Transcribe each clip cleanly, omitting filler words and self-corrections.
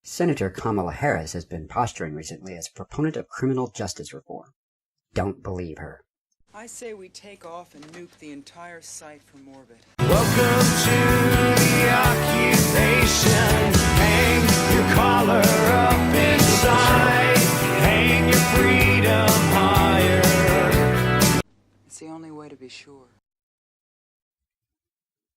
Senator Kamala Harris has been posturing recently as a proponent of criminal justice reform. Don't believe her. I say we take off and nuke the entire site from orbit. Welcome to the occupation. Hang your collar up inside. Hang your freedom higher. It's the only way to be sure.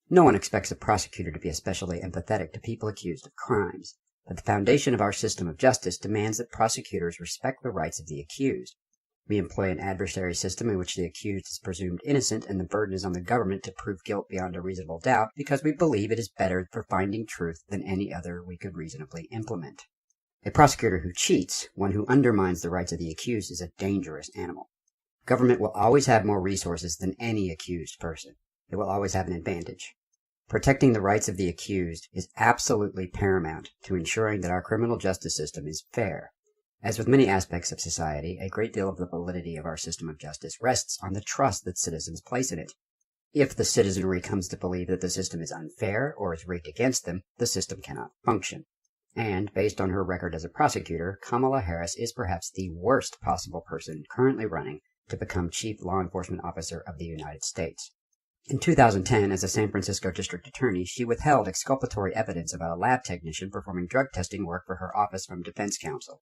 No one expects a prosecutor to be especially empathetic to people accused of crimes, but the foundation of our system of justice demands that prosecutors respect the rights of the accused. We employ an adversary system in which the accused is presumed innocent and the burden is on the government to prove guilt beyond a reasonable doubt because we believe it is better for finding truth than any other we could reasonably implement. A prosecutor who cheats, one who undermines the rights of the accused, is a dangerous animal. Government will always have more resources than any accused person. It will always have an advantage. Protecting the rights of the accused is absolutely paramount to ensuring that our criminal justice system is fair. As with many aspects of society, a great deal of the validity of our system of justice rests on the trust that citizens place in it. If the citizenry comes to believe that the system is unfair or is rigged against them, the system cannot function. And, based on her record as a prosecutor, Kamala Harris is perhaps the worst possible person currently running to become Chief Law Enforcement Officer of the United States. In 2010, as a San Francisco district attorney, she withheld exculpatory evidence about a lab technician performing drug testing work for her office from defense counsel.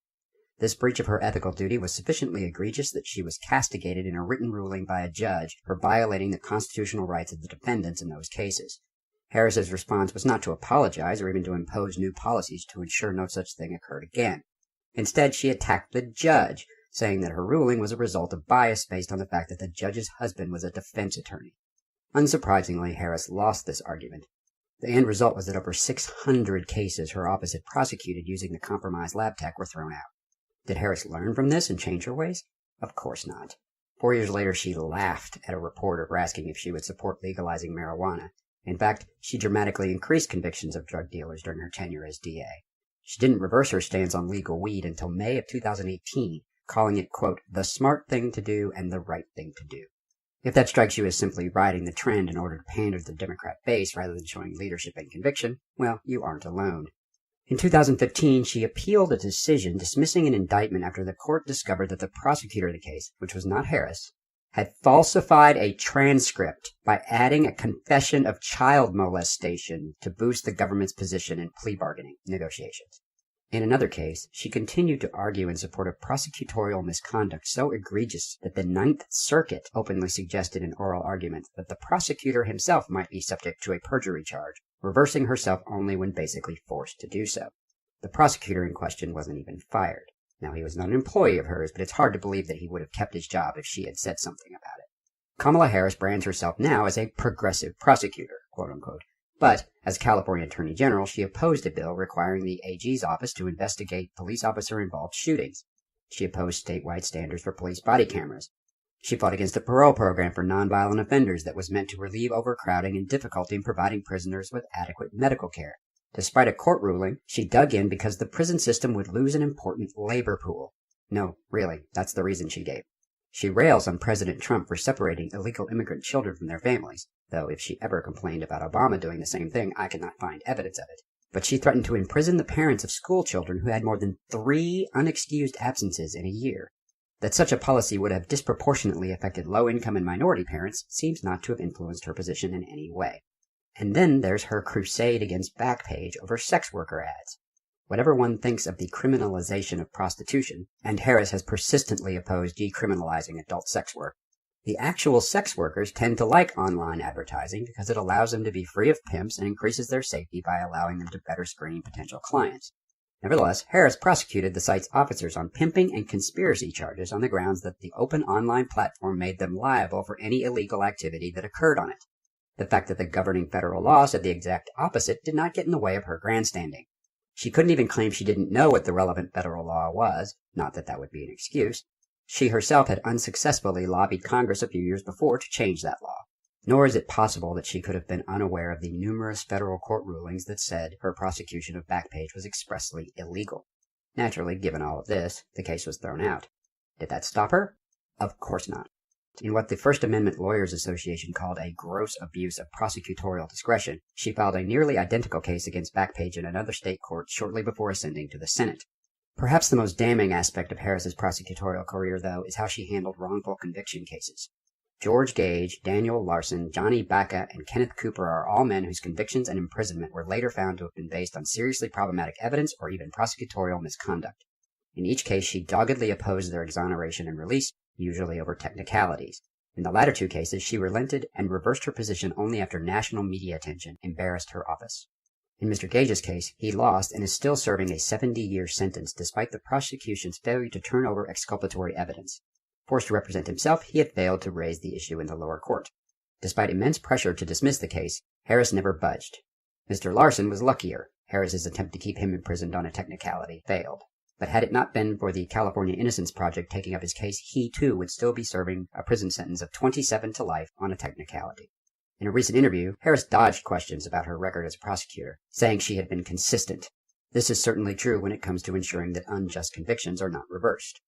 This breach of her ethical duty was sufficiently egregious that she was castigated in a written ruling by a judge for violating the constitutional rights of the defendants in those cases. Harris's response was not to apologize or even to impose new policies to ensure no such thing occurred again. Instead, she attacked the judge, saying that her ruling was a result of bias based on the fact that the judge's husband was a defense attorney. Unsurprisingly, Harris lost this argument. The end result was that over 600 cases her office had prosecuted using the compromised lab tech were thrown out. Did Harris learn from this and change her ways? Of course not. 4 years later, she laughed at a reporter for asking if she would support legalizing marijuana. In fact, she dramatically increased convictions of drug dealers during her tenure as DA. She didn't reverse her stance on legal weed until May of 2018, calling it, quote, the smart thing to do and the right thing to do. If that strikes you as simply riding the trend in order to pander to the Democrat base rather than showing leadership and conviction, well, you aren't alone. In 2015, she appealed a decision dismissing an indictment after the court discovered that the prosecutor of the case, which was not Harris, had falsified a transcript by adding a confession of child molestation to boost the government's position in plea bargaining negotiations. In another case, she continued to argue in support of prosecutorial misconduct so egregious that the Ninth Circuit openly suggested in oral argument that the prosecutor himself might be subject to a perjury charge, reversing herself only when basically forced to do so. The prosecutor in question wasn't even fired. Now, he was not an employee of hers, but it's hard to believe that he would have kept his job if she had said something about it. Kamala Harris brands herself now as a progressive prosecutor, quote-unquote. But, as California Attorney General, she opposed a bill requiring the AG's office to investigate police officer-involved shootings. She opposed statewide standards for police body cameras. She fought against a parole program for nonviolent offenders that was meant to relieve overcrowding and difficulty in providing prisoners with adequate medical care. Despite a court ruling, she dug in because the prison system would lose an important labor pool. No, really, that's the reason she gave. She rails on President Trump for separating illegal immigrant children from their families, though if she ever complained about Obama doing the same thing, I could not find evidence of it. But she threatened to imprison the parents of school children who had more than 3 unexcused absences in a year. That such a policy would have disproportionately affected low-income and minority parents seems not to have influenced her position in any way. And then there's her crusade against Backpage over sex worker ads. Whatever one thinks of the criminalization of prostitution, and Harris has persistently opposed decriminalizing adult sex work, the actual sex workers tend to like online advertising because it allows them to be free of pimps and increases their safety by allowing them to better screen potential clients. Nevertheless, Harris prosecuted the site's officers on pimping and conspiracy charges on the grounds that the open online platform made them liable for any illegal activity that occurred on it. The fact that the governing federal law said the exact opposite did not get in the way of her grandstanding. She couldn't even claim she didn't know what the relevant federal law was, not that that would be an excuse. She herself had unsuccessfully lobbied Congress a few years before to change that law. Nor is it possible that she could have been unaware of the numerous federal court rulings that said her prosecution of Backpage was expressly illegal. Naturally, given all of this, the case was thrown out. Did that stop her? Of course not. In what the First Amendment Lawyers Association called a gross abuse of prosecutorial discretion, she filed a nearly identical case against Backpage in another state court shortly before ascending to the Senate. Perhaps the most damning aspect of Harris's prosecutorial career, though, is how she handled wrongful conviction cases. George Gage, Daniel Larson, Johnny Baca, and Kenneth Cooper are all men whose convictions and imprisonment were later found to have been based on seriously problematic evidence or even prosecutorial misconduct. In each case, she doggedly opposed their exoneration and release, usually over technicalities. In the latter two cases, she relented and reversed her position only after national media attention embarrassed her office. In Mr. Gage's case, he lost and is still serving a 70-year sentence despite the prosecution's failure to turn over exculpatory evidence. Forced to represent himself, he had failed to raise the issue in the lower court. Despite immense pressure to dismiss the case, Harris never budged. Mr. Larson was luckier. Harris's attempt to keep him imprisoned on a technicality failed. But had it not been for the California Innocence Project taking up his case, he too would still be serving a prison sentence of 27 to life on a technicality. In a recent interview, Harris dodged questions about her record as a prosecutor, saying she had been consistent. This is certainly true when it comes to ensuring that unjust convictions are not reversed.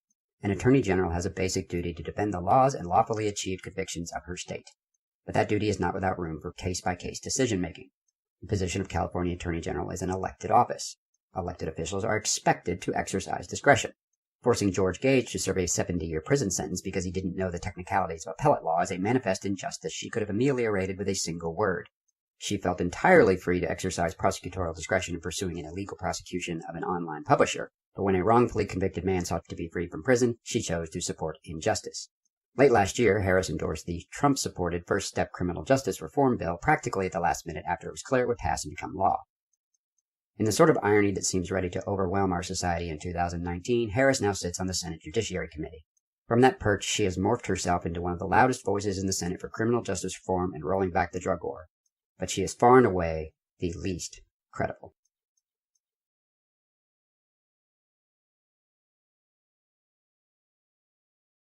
An attorney general has a basic duty to defend the laws and lawfully achieved convictions of her state. But that duty is not without room for case-by-case decision-making. The position of California Attorney General is an elected office. Elected officials are expected to exercise discretion. Forcing George Gage to serve a 70-year prison sentence because he didn't know the technicalities of appellate law is a manifest injustice she could have ameliorated with a single word. She felt entirely free to exercise prosecutorial discretion in pursuing an illegal prosecution of an online publisher, but when a wrongfully convicted man sought to be freed from prison, she chose to support injustice. Late last year, Harris endorsed the Trump-supported First Step Criminal Justice Reform Bill practically at the last minute after it was clear it would pass and become law. In the sort of irony that seems ready to overwhelm our society in 2019, Harris now sits on the Senate Judiciary Committee. From that perch, she has morphed herself into one of the loudest voices in the Senate for criminal justice reform and rolling back the drug war. But she is far and away the least credible.